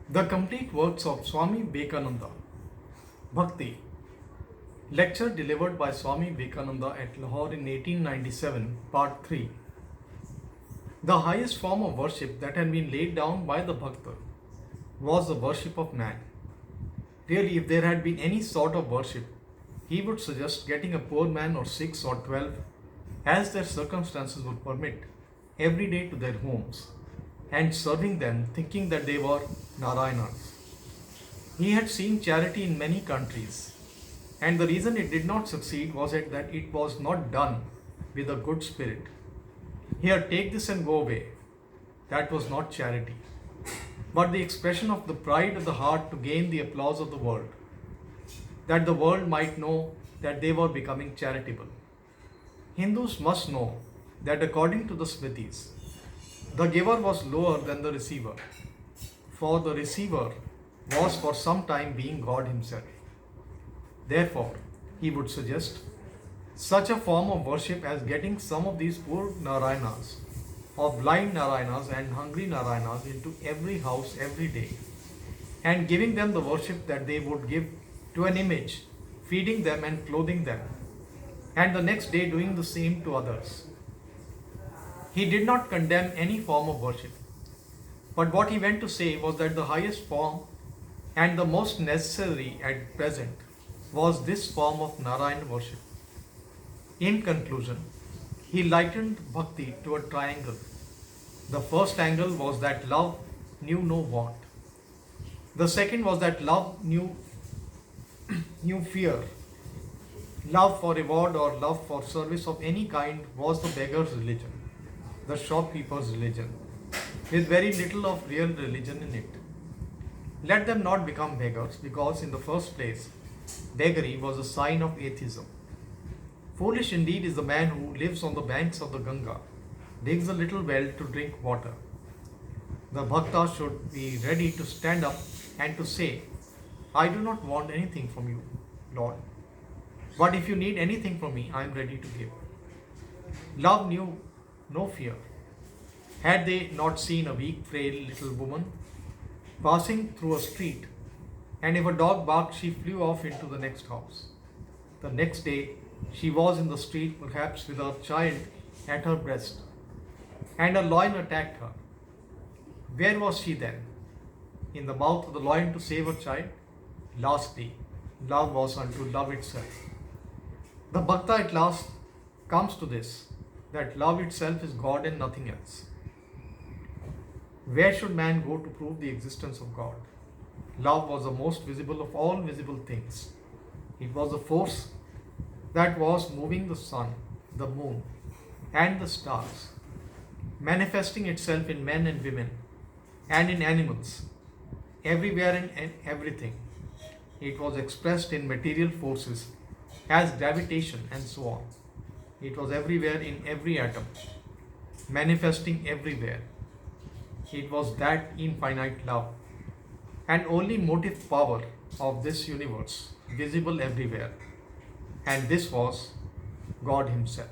The complete works of Swami Vivekananda, Bhakti, lecture delivered by Swami Vivekananda at Lahore in 1897, Part 3. The highest form of worship that had been laid down by the Bhakta was the worship of man. Really, if there had been any sort of worship, he would suggest getting a poor man or 6 or 12, as their circumstances would permit, every day to their homes and serving them, thinking that they were Narayanas. He had seen charity in many countries, and the reason it did not succeed was that it was not done with a good spirit. Here, take this and go away. That was not charity, but the expression of the pride of the heart to gain the applause of the world, that the world might know that they were becoming charitable. Hindus must know that according to the Smritis, the giver was lower than the receiver, for the receiver was for some time being God Himself. Therefore, he would suggest such a form of worship as getting some of these poor Narayanas, of blind Narayanas and hungry Narayanas, into every house every day, and giving them the worship that they would give to an image, feeding them and clothing them, and the next day doing the same to others. He did not condemn any form of worship, but what he went to say was that the highest form and the most necessary at present was this form of Narayan worship. In conclusion, he likened bhakti to a triangle. The first angle was that love knew no want. The second was that love knew fear. Love for reward or love for service of any kind was the beggar's religion, the shopkeeper's religion, with very little of real religion in it. Let them not become beggars, because in the first place, beggary was a sign of atheism. Foolish indeed is the man who lives on the banks of the Ganga, digs a little well to drink water. The bhakta should be ready to stand up and to say, I do not want anything from you, Lord. But if you need anything from me, I am ready to give. Love knew no fear. Had they not seen a weak, frail little woman passing through a street, and if a dog barked, she flew off into the next house? The next day, she was in the street, perhaps with her child at her breast, and a lion attacked her. Where was she then? In the mouth of the lion to save her child? Lastly, love was unto love itself. The bhakta at last comes to this, that love itself is God and nothing else. Where should man go to prove the existence of God? Love was the most visible of all visible things. It was the force that was moving the sun, the moon, and the stars, manifesting itself in men and women and in animals, everywhere and everything. It was expressed in material forces as gravitation and so on. It was everywhere in every atom, manifesting everywhere. It was that infinite love and only motive power of this universe, visible everywhere. And this was God Himself.